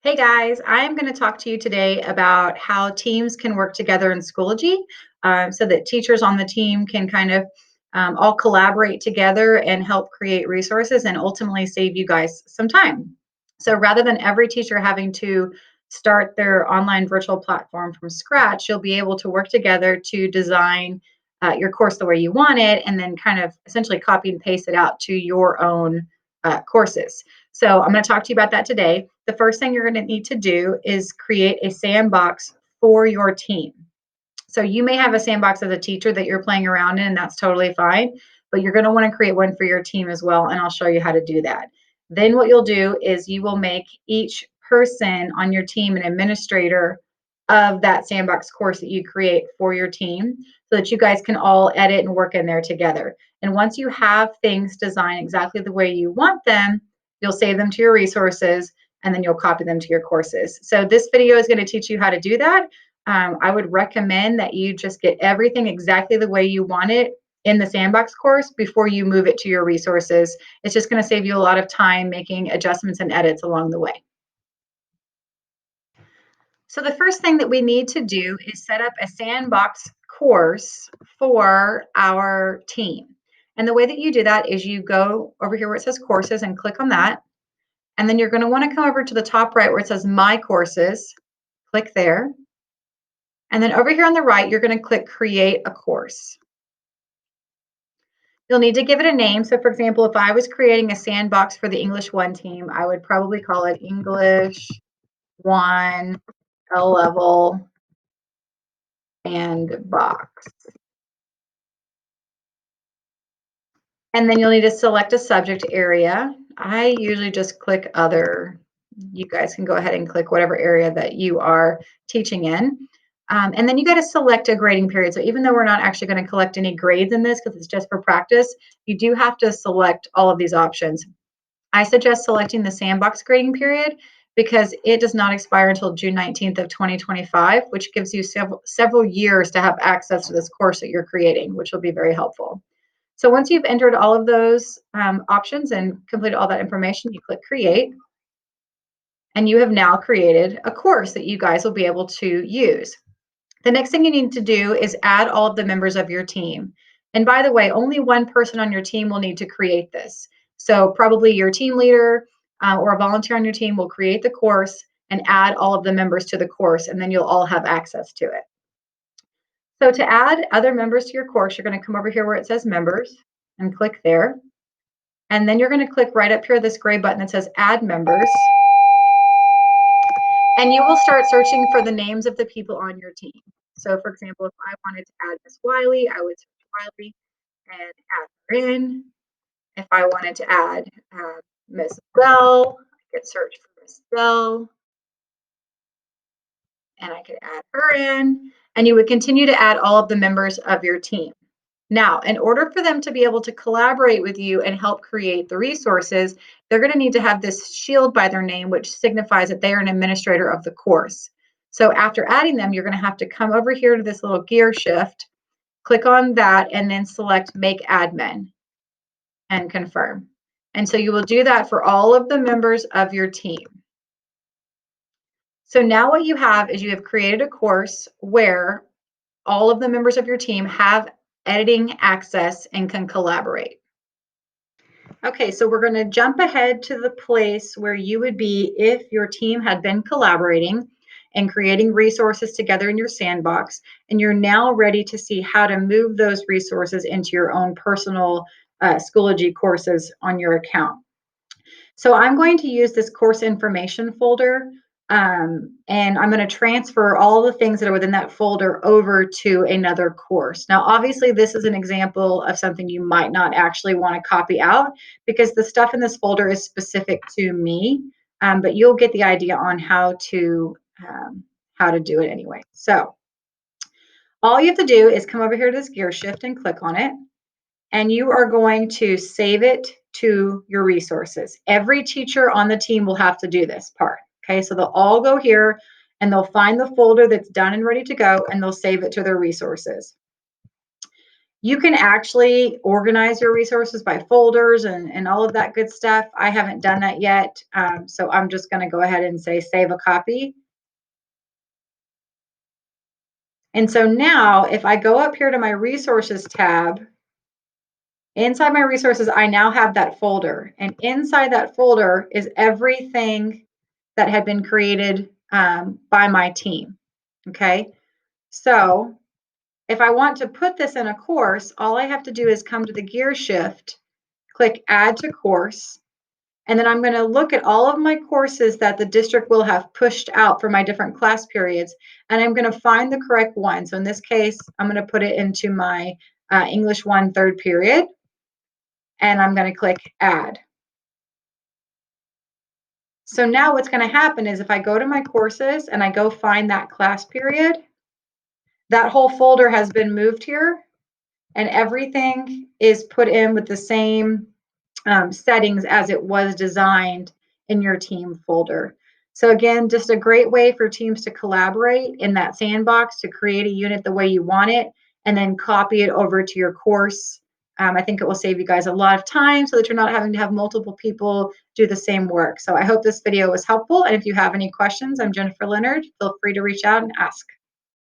Hey guys, I'm going to talk to you today about how teams can work together in Schoology so that teachers on the team can kind of all collaborate together and help create resources and ultimately save you guys some time. So rather than every teacher having to start their online virtual platform from scratch, you'll be able to work together to design your course the way you want it and then kind of essentially copy and paste it out to your own courses. So I'm going to talk to you about that today. The first thing you're going to need to do is create a sandbox for your team. So you may have a sandbox as a teacher that you're playing around in, and that's totally fine, but you're going to want to create one for your team as well, and I'll show you how to do that. Then what you'll do is you will make each person on your team an administrator of that sandbox course that you create for your team so that you guys can all edit and work in there together. And once you have things designed exactly the way you want them, you'll save them to your resources and then you'll copy them to your courses. So this video is going to teach you how to do that. I would recommend that you just get everything exactly the way you want it in the sandbox course before you move it to your resources. It's just going to save you a lot of time making adjustments and edits along the way. So the first thing that we need to do is set up a sandbox course for our team. And the way that you do that is you go over here where it says courses and click on that. And then you're going to want to come over to the top right where it says my courses, click there. And then over here on the right, you're going to click create a course. You'll need to give it a name. So for example, if I was creating a sandbox for the English 1 team, I would probably call it English 1 L-level and box. And then you'll need to select a subject area. I usually just click other. You guys can go ahead and click whatever area that you are teaching in. And then you got to select a grading period. So even though we're not actually going to collect any grades in this because it's just for practice, you do have to select all of these options. I suggest selecting the sandbox grading period because it does not expire until June 19th of 2025, which gives you several years to have access to this course that you're creating, which will be very helpful. So once you've entered all of those options and completed all that information, you click create. And you have now created a course that you guys will be able to use. The next thing you need to do is add all of the members of your team. And by the way, only one person on your team will need to create this. So probably your team leader or a volunteer on your team will create the course and add all of the members to the course, and then you'll all have access to it. So to add other members to your course, you're going to come over here where it says members and click there. And then you're going to click right up here, this gray button that says add members. And you will start searching for the names of the people on your team. So for example, if I wanted to add Miss Wiley, I would search Wiley and add her in. If I wanted to add Miss Bell, I could search for Miss Bell and I could add her in. And you would continue to add all of the members of your team. Now, in order for them to be able to collaborate with you and help create the resources, they're going to need to have this shield by their name, which signifies that they are an administrator of the course. So after adding them, you're going to have to come over here to this little gear shift, click on that, and then select Make Admin and confirm. And so you will do that for all of the members of your team. So now what you have is you have created a course where all of the members of your team have editing access and can collaborate. Okay, so we're going to jump ahead to the place where you would be if your team had been collaborating and creating resources together in your sandbox, and you're now ready to see how to move those resources into your own personal Schoology courses on your account. So I'm going to use this course information folder and I'm going to transfer all the things that are within that folder over to another course. Now, obviously, this is an example of something you might not actually want to copy out because the stuff in this folder is specific to me, but you'll get the idea on how to do it anyway. So all you have to do is come over here to this gear shift and click on it. And you are going to save it to your resources. Every teacher on the team will have to do this part. Okay, so they'll all go here and they'll find the folder that's done and ready to go and they'll save it to their resources. You can actually organize your resources by folders and all of that good stuff. I haven't done that yet, so I'm just going to go ahead and say save a copy. And so now if I go up here to my resources tab, inside my resources, I now have that folder. And inside that folder is everything that had been created by my team. Okay. So if I want to put this in a course, all I have to do is come to the gear shift, click add to course, and then I'm going to look at all of my courses that the district will have pushed out for my different class periods, and I'm going to find the correct one. So in this case, I'm going to put it into my English 1 third period, and I'm going to click add. So now what's going to happen is if I go to my courses and I go find that class period, that whole folder has been moved here, and everything is put in with the same settings as it was designed in your team folder. So again, just a great way for teams to collaborate in that sandbox to create a unit the way you want it and then copy it over to your course. I think it will save you guys a lot of time so that you're not having to have multiple people do the same work. So I hope this video was helpful. And if you have any questions, I'm Jennifer Leonard. Feel free to reach out and ask.